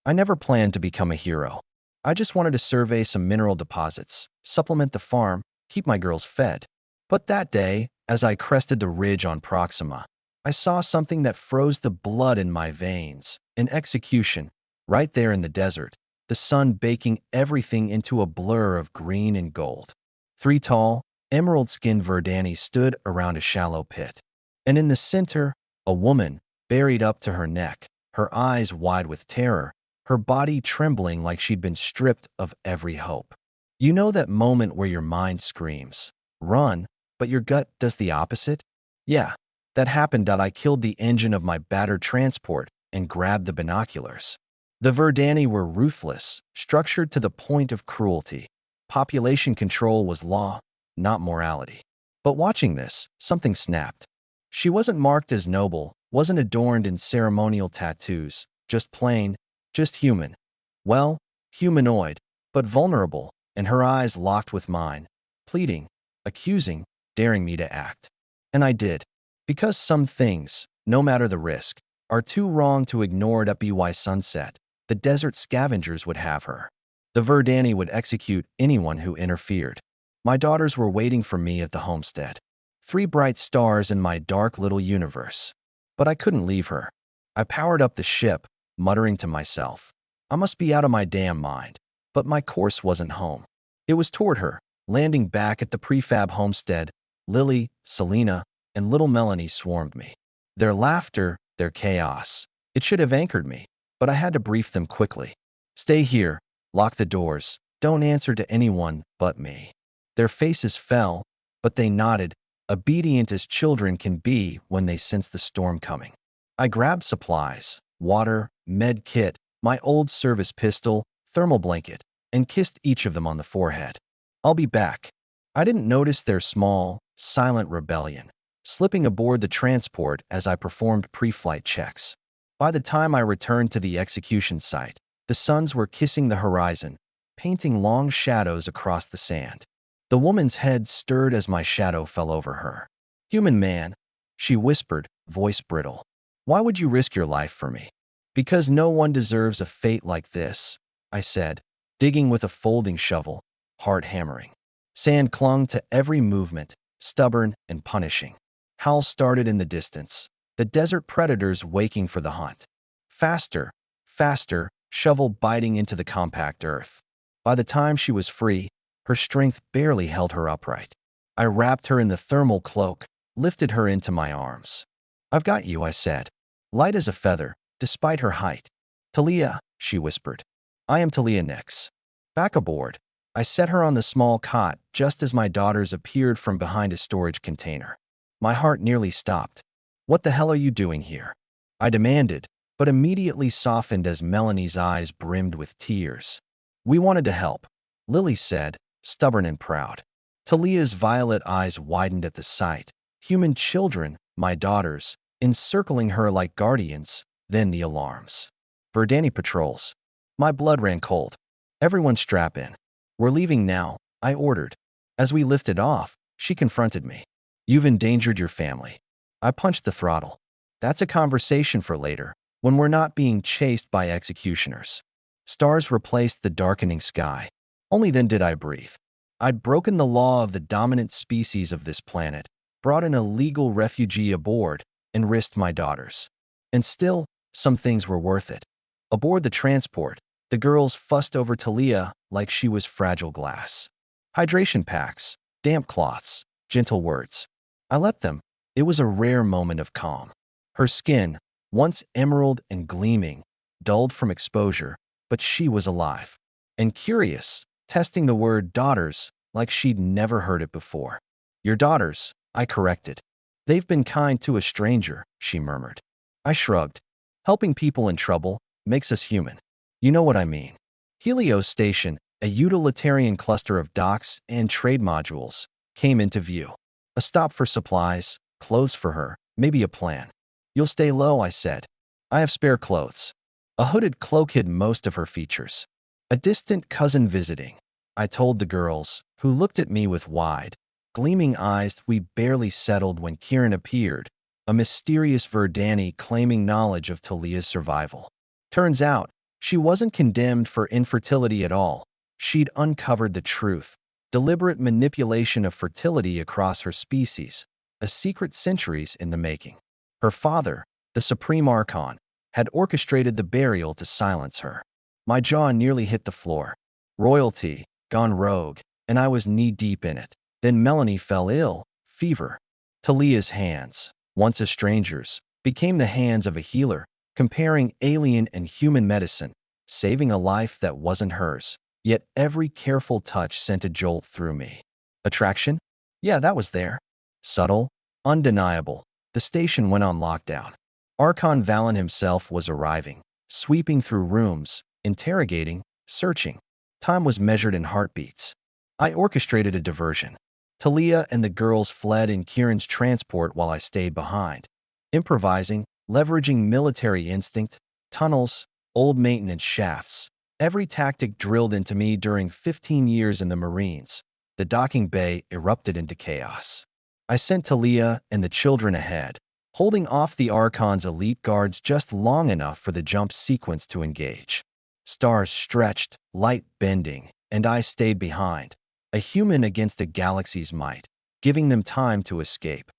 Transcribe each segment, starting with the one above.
I never planned to become a hero. I just wanted to survey some mineral deposits, supplement the farm, keep my girls fed. But that day, as I crested the ridge on Proxima, I saw something that froze the blood in my veins. An execution, right there in the desert, the sun baking everything into a blur of green and gold. Three tall, emerald-skinned Verdani stood around a shallow pit. And in the center, a woman, buried up to her neck, her eyes wide with terror, her body trembling like she'd been stripped of every hope. You know that moment where your mind screams, "Run," but your gut does the opposite? Yeah, that happened. I killed the engine of my battered transport and grabbed the binoculars. The Verdani were ruthless, structured to the point of cruelty. Population control was law, not morality. But watching this, something snapped. She wasn't marked as noble, wasn't adorned in ceremonial tattoos, just plain, just human. Well, humanoid, but vulnerable, and her eyes locked with mine, pleading, accusing, daring me to act. And I did. Because some things, no matter the risk, are too wrong to ignore. At by sunset, the desert scavengers would have her. The Verdani would execute anyone who interfered. My daughters were waiting for me at the homestead. Three bright stars in my dark little universe. But I couldn't leave her. I powered up the ship, muttering to myself, I must be out of my damn mind. But my course wasn't home. It was toward her, landing back at the prefab homestead. Lily, Selena, and little Melanie swarmed me. Their laughter, their chaos. It should have anchored me, but I had to brief them quickly. Stay here, lock the doors, don't answer to anyone but me. Their faces fell, but they nodded, obedient as children can be when they sense the storm coming. I grabbed supplies, water, med kit, my old service pistol, thermal blanket, and kissed each of them on the forehead. I'll be back. I didn't notice their small, silent rebellion, slipping aboard the transport as I performed pre-flight checks. By the time I returned to the execution site, the suns were kissing the horizon, painting long shadows across the sand. The woman's head stirred as my shadow fell over her. Human man, she whispered, voice brittle. Why would you risk your life for me? Because no one deserves a fate like this, I said, digging with a folding shovel, heart hammering. Sand clung to every movement, stubborn and punishing. Howls started in the distance, the desert predators waking for the hunt. Faster, faster, shovel biting into the compact earth. By the time she was free, her strength barely held her upright. I wrapped her in the thermal cloak, lifted her into my arms. I've got you, I said, light as a feather, despite her height. Talia, she whispered. I am Talia Nix. Back aboard. I set her on the small cot just as my daughters appeared from behind a storage container. My heart nearly stopped. What the hell are you doing here? I demanded, but immediately softened as Melanie's eyes brimmed with tears. We wanted to help, Lily said, stubborn and proud. Talia's violet eyes widened at the sight. Human children, my daughters, encircling her like guardians, then the alarms. Verdani patrols. My blood ran cold. Everyone strap in. We're leaving now, I ordered. As we lifted off, she confronted me. You've endangered your family. I punched the throttle. That's a conversation for later, when we're not being chased by executioners. Stars replaced the darkening sky. Only then did I breathe. I'd broken the law of the dominant species of this planet, brought an illegal refugee aboard, and risked my daughters. And still, some things were worth it. Aboard the transport, the girls fussed over Talia like she was fragile glass. Hydration packs, damp cloths, gentle words. I let them. It was a rare moment of calm. Her skin, once emerald and gleaming, dulled from exposure, but she was alive. And curious, testing the word daughters like she'd never heard it before. Your daughters, I corrected. They've been kind to a stranger, she murmured. I shrugged. Helping people in trouble makes us human. You know what I mean. Helios Station, a utilitarian cluster of docks and trade modules, came into view. A stop for supplies, clothes for her, maybe a plan. You'll stay low, I said. I have spare clothes. A hooded cloak hid most of her features. A distant cousin visiting, I told the girls, who looked at me with wide, gleaming eyes. We barely settled when Kieran appeared, a mysterious Verdani claiming knowledge of Talia's survival. Turns out, She wasn't condemned for infertility at all. She'd uncovered the truth. Deliberate manipulation of fertility across her species, a secret centuries in the making. Her father, the Supreme Archon, had orchestrated the burial to silence her. My jaw nearly hit the floor. Royalty, gone rogue, and I was knee-deep in it. Then Melanie fell ill, fever. Talia's hands, once a stranger's, became the hands of a healer, comparing alien and human medicine, saving a life that wasn't hers. Yet every careful touch sent a jolt through me. Attraction? Yeah, that was there. Subtle, undeniable. The station went on lockdown. Archon Valen himself was arriving, sweeping through rooms, interrogating, searching. Time was measured in heartbeats. I orchestrated a diversion. Talia and the girls fled in Kieran's transport while I stayed behind. Improvising, leveraging military instinct, tunnels, old maintenance shafts. Every tactic drilled into me during 15 years in the Marines. The docking bay erupted into chaos. I sent Talia and the children ahead, holding off the Archon's elite guards just long enough for the jump sequence to engage. Stars stretched, light bending, and I stayed behind, a human against a galaxy's might, giving them time to escape.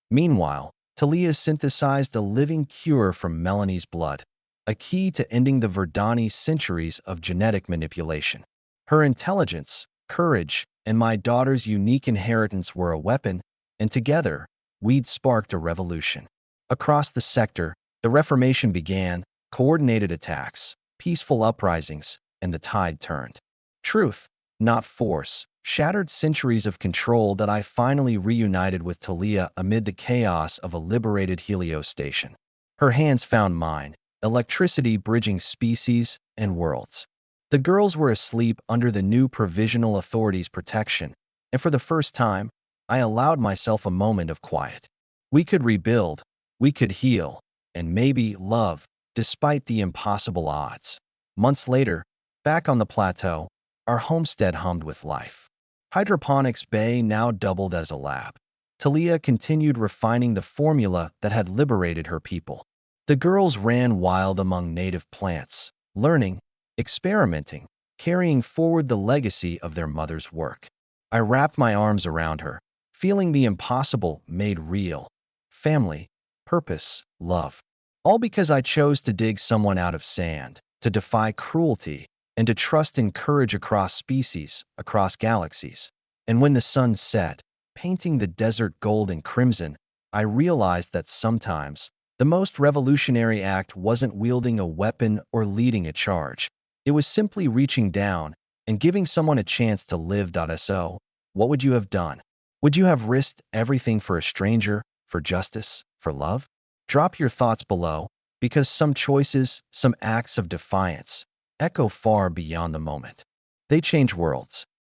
Meanwhile, Talia synthesized a living cure from Melanie's blood, a key to ending the Verdani's centuries of genetic manipulation. Her intelligence, courage, and my daughter's unique inheritance were a weapon, and together, we'd sparked a revolution. Across the sector, the Reformation began, coordinated attacks, peaceful uprisings, and the tide turned. Truth, not force, shattered centuries of control that I finally reunited with Talia amid the chaos of a liberated Helios station. Her hands found mine, electricity bridging species and worlds. The girls were asleep under the new Provisional Authority's protection, and for the first time, I allowed myself a moment of quiet. We could rebuild, we could heal, and maybe love, despite the impossible odds. Months later, back on the plateau, our homestead hummed with life. Hydroponics Bay now doubled as a lab. Talia continued refining the formula that had liberated her people. The girls ran wild among native plants, learning, experimenting, carrying forward the legacy of their mother's work. I wrapped my arms around her, feeling the impossible made real. Family, purpose, love. All because I chose to dig someone out of sand, to defy cruelty, and to trust in courage across species, across galaxies. And when the sun set, painting the desert gold and crimson, I realized that sometimes the most revolutionary act wasn't wielding a weapon or leading a charge. It was simply reaching down and giving someone a chance to live. So, what would you have done? Would you have risked everything for a stranger, for justice, for love? Drop your thoughts below, because some choices, some acts of defiance, echo far beyond the moment. They change worlds.